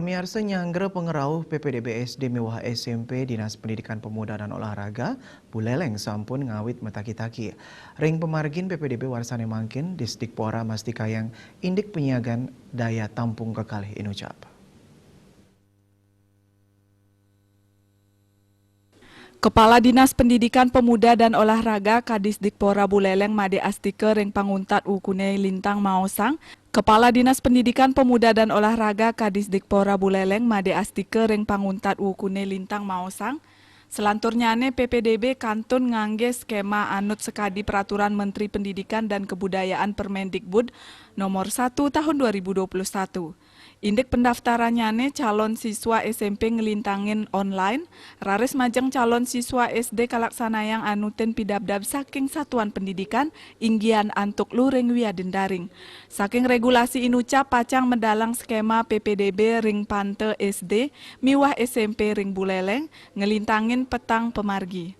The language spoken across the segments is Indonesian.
Pamiarsa Nyanggera Pengerau PPDB SD Mewah SMP Dinas Pendidikan Pemuda dan Olahraga Buleleng sampun ngawit metaki-taki. Ring pemargin PPDB Warsane Mangkin Disdikpora Mastikayang Indik Penyiagan Daya Tampung kekalih inucap. Kepala Dinas Pendidikan Pemuda dan Olahraga Kadisdikpora Buleleng Made Astike ring panguntat ukune lintang maosang. Kepala Dinas Pendidikan Pemuda dan Olahraga Kadisdikpora Buleleng Made Astike ring panguntat ukune lintang maosang. Selanturnyane PPDB kantun ngangge skema anut sekadi Peraturan Menteri Pendidikan dan Kebudayaan Permendikbud nomor 1 tahun 2021. Indek pendaftarannya calon siswa SMP ngelintangin online, raris majeng calon siswa SD kalaksanayang anutin pidabdab saking satuan pendidikan inggian antuk luring wiadin daring. Saking regulasi inucap pacang mendalang skema PPDB ring pante SD, miwah SMP ring Buleleng, ngelintangin petang pemargi.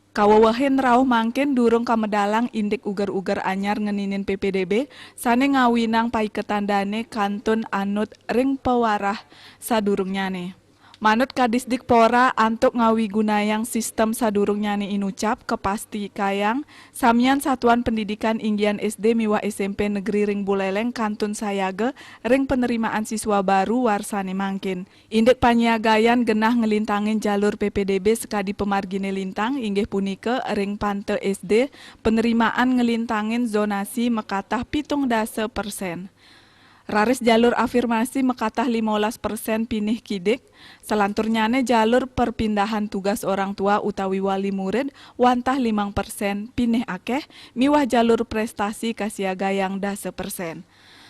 Kawawahin rauh mangkin durung kamedalang indik ugar-ugar anyar ngeninin PPDB sane ngawinang paiketandane kantun anut ring pewarah sadurungnyane. Manut Kadisdikpora antuk ngawi gunayang sistem sadurungnyane inucap kepasti kayang samian satuan pendidikan inggian SD miwa SMP negeri ring Buleleng kantun sayage ring penerimaan siswa baru warsane mangkin. Indek panyiagayan genah ngelintangin jalur PPDB sekadi pemargine lintang inggih punike ring pante SD penerimaan ngelintangin zonasi mekatah 17%. Raris jalur afirmasi mekatah 15% pinih kidik, selanturnyane jalur perpindahan tugas orang tua utawi wali murid wantah 5% pinih akeh, miwah jalur prestasi kasiagayang 10%.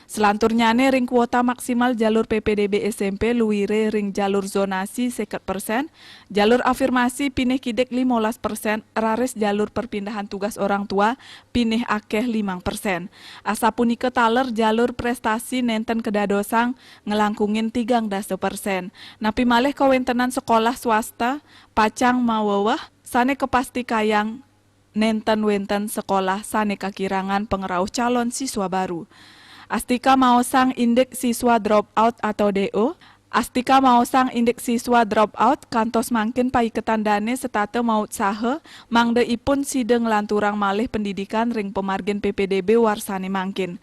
Selanturnyane ring kuota maksimal jalur PPDB SMP luwire ring jalur zonasi 50%, jalur afirmasi pinih kidik 15%, raris jalur perpindahan tugas orang tua pinih akeh 5%. Asapunike taler jalur prestasi nenten kedadosang ngelangkungin 30%. Napi malih kawentenan sekolah swasta pacang mawawah sane kepasti kayang nenten wenten sekolah sane kakirangan pengerau calon siswa baru. Astika maosang indek siswa dropout atau DO. Astika maosang indek siswa dropout kantos mangkin paiketandane setate maut sahe mangde ipun sideng lanturang malih pendidikan ring pemargin PPDB warsane mangkin.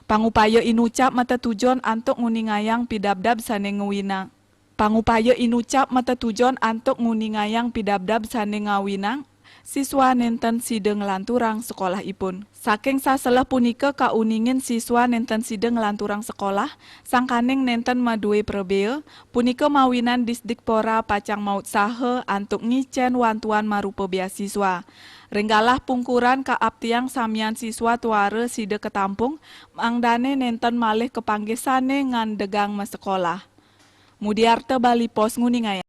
Pangupaya inucap mata tujon antuk nguningayang pidabdab sane ngewinang. Pangupaya inucap mata tujon antuk nguningayang pidabdab sane ngawinang siswa nenten sideng lanturang sekolah ipun. Saking saselah punika kauningin siswa nenten sideng lanturang sekolah, sangkaning nenten madue prebeo, punika mawinan Disdikpora pacang maut sahe antuk ngicen wantuan marupa beasiswa. Renggalah pungkuran kaaptiang samian siswa tuare side ketampung, mangdane nenten malih kepanggesane ngan degang sekolah. Mudiarte Bali Pos nguningaya.